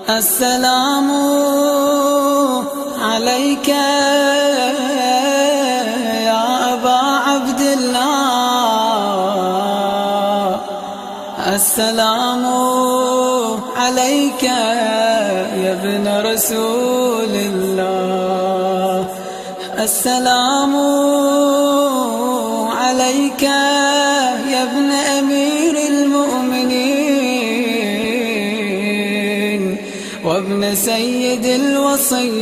السلام عليك يا أبا عبد الله، السلام عليك يا ابن رسول الله، السلام عليك يا ابن أمير المؤمنين وابن سيد الوصيين،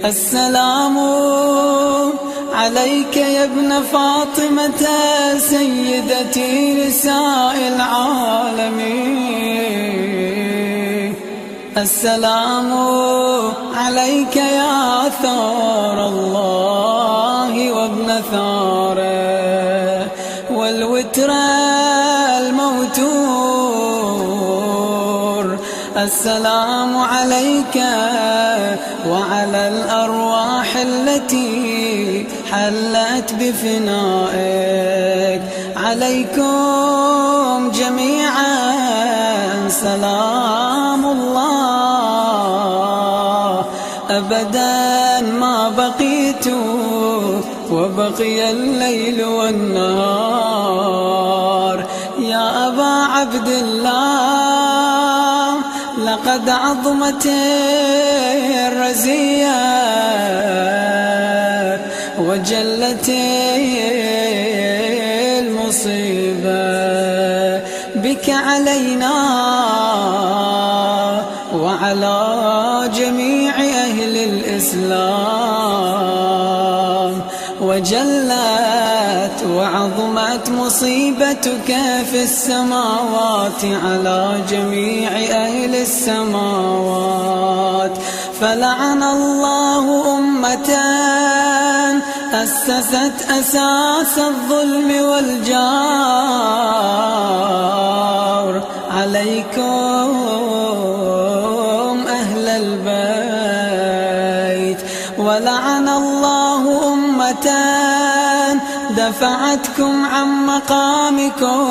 السلام عليك يا ابن فاطمة سيدتي نساء العالمين، السلام عليك يا ثار الله وابن ثاره والوتر الموتور، السلام عليك وعلى الأرواح التي حلت بفنائك، عليكم جميعا سلام الله أبدا ما بقيت وبقي الليل والنهار. يا أبا عبد الله لقد عظمت الرزية وجلت المصيبة بك علينا وعلى جميع أهل الإسلام، وجلت وعظمت مصيبتك في السماوات على جميع أهل السماوات. فلعن الله أمة أسست أساس الظلم والجار عليكم أهل البيت، ولعن الله أمة دفعتكم عن مقامكم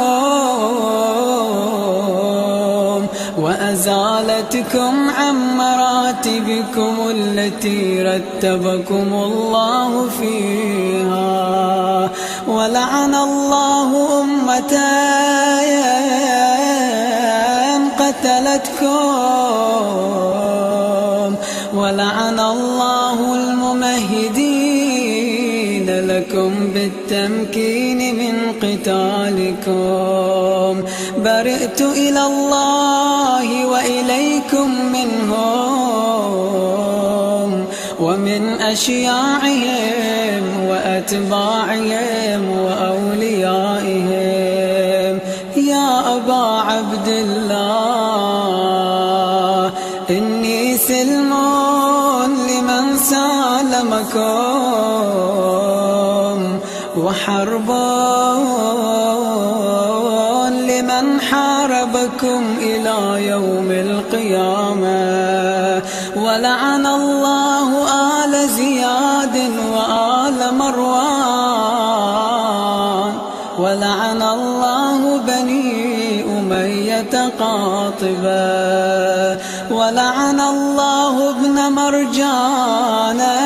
وأزالتكم عن مراتبكم التي رتبكم الله فيها، ولعن الله أمة قتلتكم، ولعن الله الممهدين لكم بالتمكين من قتالكم. برئت إلى الله وإليكم منهم ومن أشياعهم وأتباعهم وأوليائهم. يا أبا عبد الله إني سلم لمن سالمكم وحرب لمن حاربكم إلى يوم القيامة. ولعن الله آل زياد وآل مروان، ولعن الله بني أمية قاطبة، ولعن الله ابن مرجانة،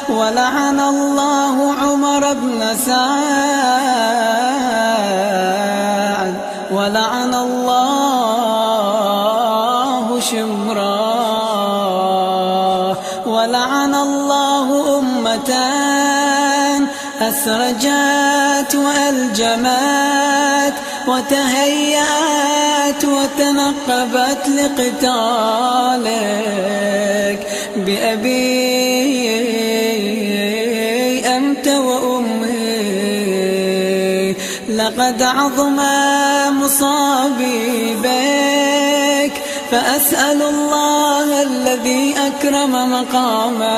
ولعن الله عمر بن سعد، ولعن الله شمرا، ولعن الله أمة أسرجت وألجمت وتهيأت وتنقبت لقتالك بأبي أنت وأمي. لقد عظم مصابي بك، فأسأل الله الذي أكرم مقامك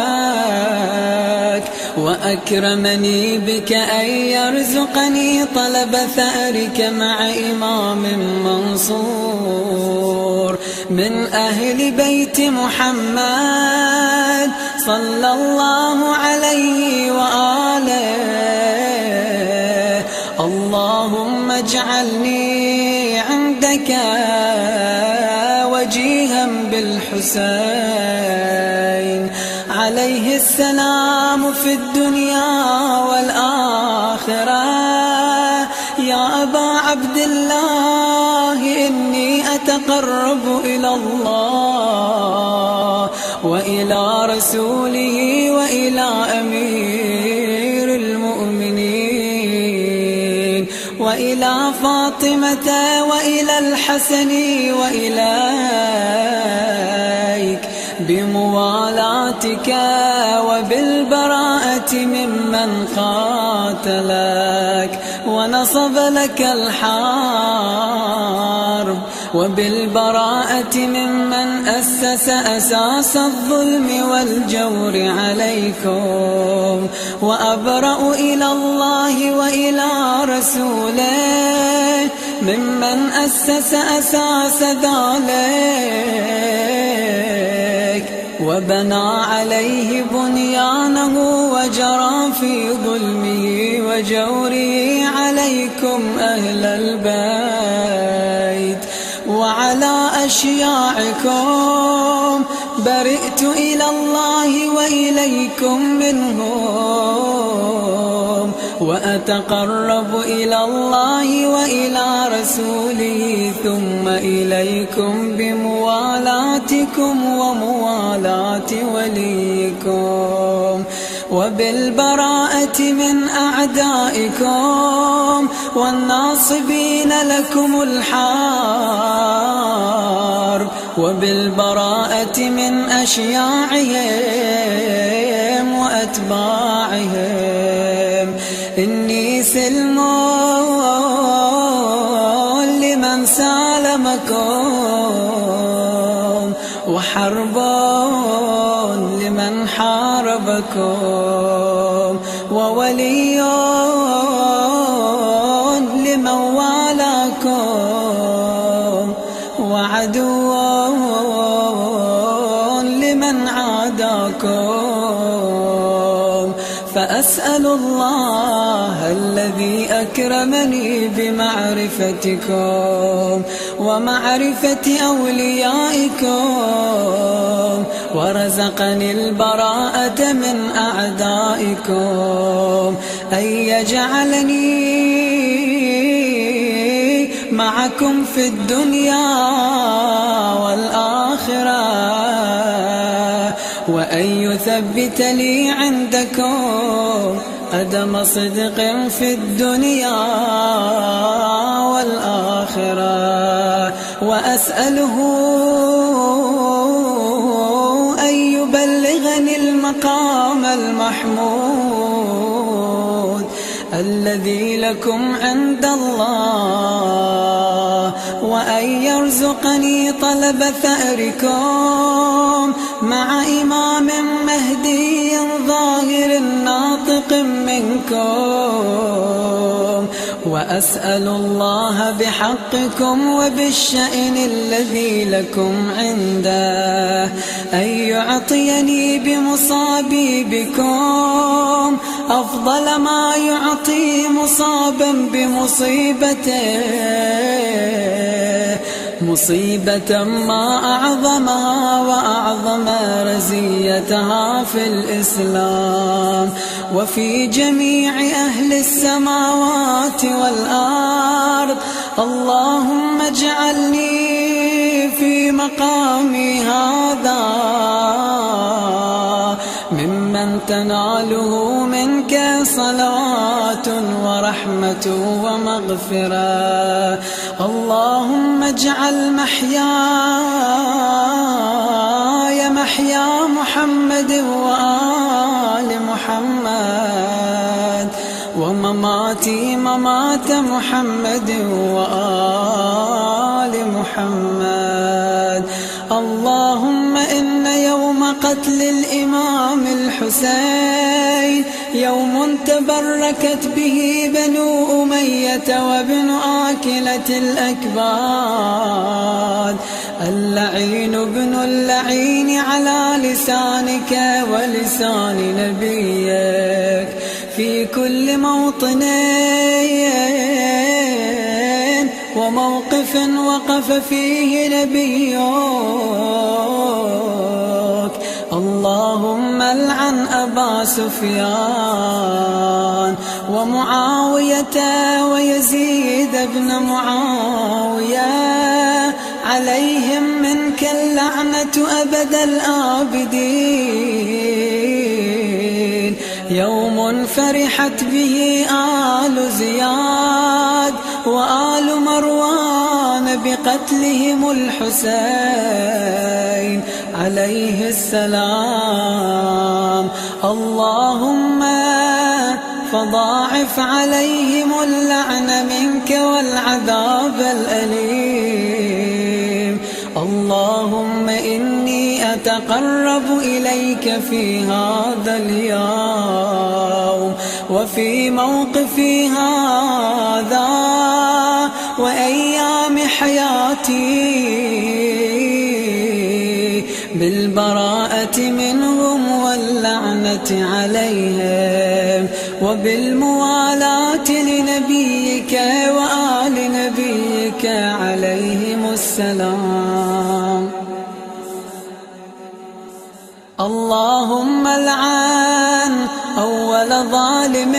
وأكرمني بك أن يرزقني طلب ثأرك مع إمام منصور من أهل بيت محمد صلى الله عليه وآله. اللهم اجعلني عندك الحسين عليه السلام في الدنيا والآخرة. يا أبا عبد الله إني أتقرب إلى الله وإلى رسوله وإلى أمير المؤمنين وإلى فاطمة وإلى الحسن وإليك بموالاتك وبالبراءة ممن قاتلك ونصب لك الحرب وبالبراءة ممن أسس أساس الظلم والجور عليكم. وأبرأ إلى الله وإلى رسوله ممن أسس أساس ذلك وبنى عليه بنيانه وجرى في ظلمه وجوره عليكم أهل البيت وعلى أشياعكم برئت إلى الله وإليكم منهم وأتقرب إلى الله وإلى رسوله ثم إليكم بموالاتكم وموالاة وليكم وبالبراءة من أعدائكم والناصبين لكم الحرب وبالبراءة من أشياعهم وأتباعهم. إني سلم لمن سالمكم وحرب لمن حاربكم وولي لمن والاكم وعدو لمن عاداكم. فأسأل الله الذي أكرمني بمعرفتكم ومعرفة أوليائكم ورزقني البراءة من أعدائكم أن يجعلني معكم في الدنيا والآخرة وأن يثبت لي عندكم قدم صدق في الدنيا والآخرة. وأسأله أن يبلغني المقام المحمود الذي لكم عند الله وأن يرزقني طلب ثأركم مع إمام مهدي ظاهر ناطق منكم. وأسأل الله بحقكم وبالشأن الذي لكم عنده أن يعطيني بمصابي بكم أفضل ما يعطي مصابا بمصيبته مصيبة ما أعظمها وأعظم رزيتها في الإسلام وفي جميع أهل السماوات والأرض. اللهم اجعلني في مقامي هذا ممن تناله منك صلاة ورحمة ومغفرة. اللهم اجعل محياي محيا محمد وآل محمد ومماتي ممات محمد وآل محمد. اللهم إن يوم قتل الإمام الحسين يوم تبركت به بنو أمية وابن آكلة الأكباد اللعين ابن اللعين على لسانك ولسان نبيك في كل موطن وموقف وقف فيه نبيك. اللهم العن أبا سفيان ومعاوية ويزيد بن معاوية، عليهم منك اللعنة أبد الآبدين. يوم فرحت به آل زياد وآل مروان بقتلهم الحسين عليه السلام. اللهم فضاعف عليهم اللعن منك والعذاب الأليم. اللهم إني أتقرب إليك في هذا اليوم وفي موقفي هذا وأيام حياتي بالبراءة منهم واللعنة عليهم وبالموالاة لنبيك وآل نبيك عليهم السلام. اللهم العن أول ظالم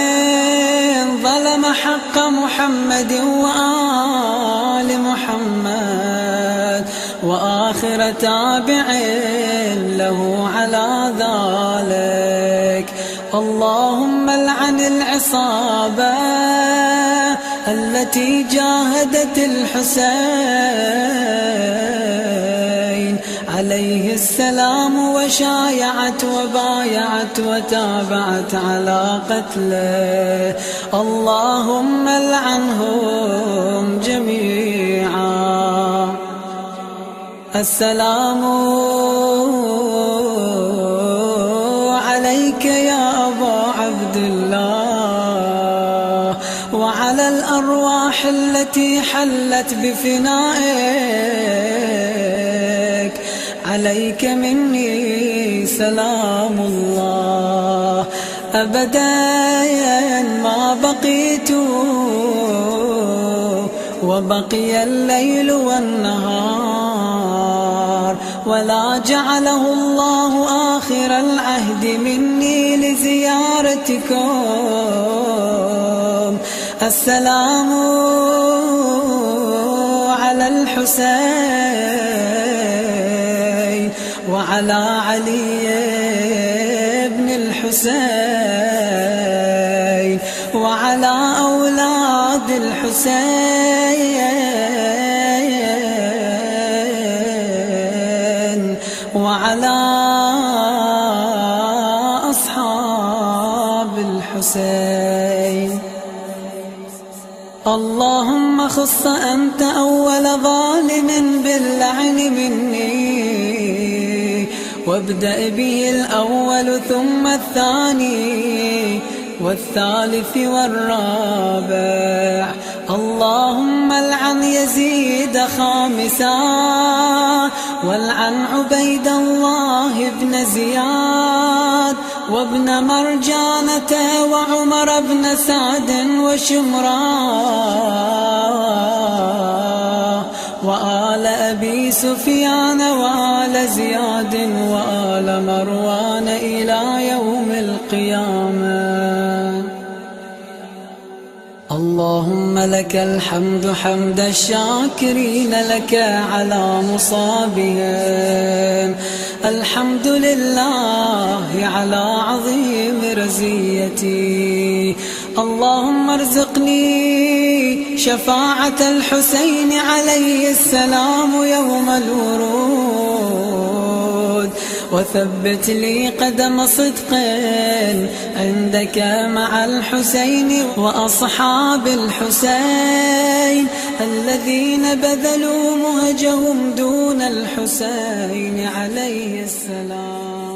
ظلم حق محمد وآل محمد وآخر تابع له على ذلك. اللهم العن العصابة التي جاهدت الحسين عليه السلام وشايعت وبايعت وتابعت على قتله. اللهم العنهم جميعا. السلام عليك يا أبا عبد الله وعلى الأرواح التي حلت بفنائك. عليك مني سلام الله أبدا ما بقيت وبقي الليل والنهار، ولا جعله الله آخر العهد مني لزيارتكم. السلام على الحسين وعلى علي بن الحسين وعلى أولاد الحسين وعلى أصحاب الحسين. اللهم خص أنت أول ظالم باللعن مني، وابدأ به الأول ثم الثاني والثالث والرابع. اللهم العن يزيد خامسا، والعن عبيد الله بن زياد وابن مرجانة وعمر بن سعد وشمران وآل أبي سفيان وآل زياد وآل مروان إلى يوم القيامة. اللهم لك الحمد حمد الشاكرين لك على مصابهم. الحمد لله على عظيم رزيتي. اللهم ارزقني شفاعة الحسين عليه السلام يوم الورود، وثبت لي قدم صدق عندك مع الحسين وأصحاب الحسين الذين بذلوا مهجهم دون الحسين عليه السلام.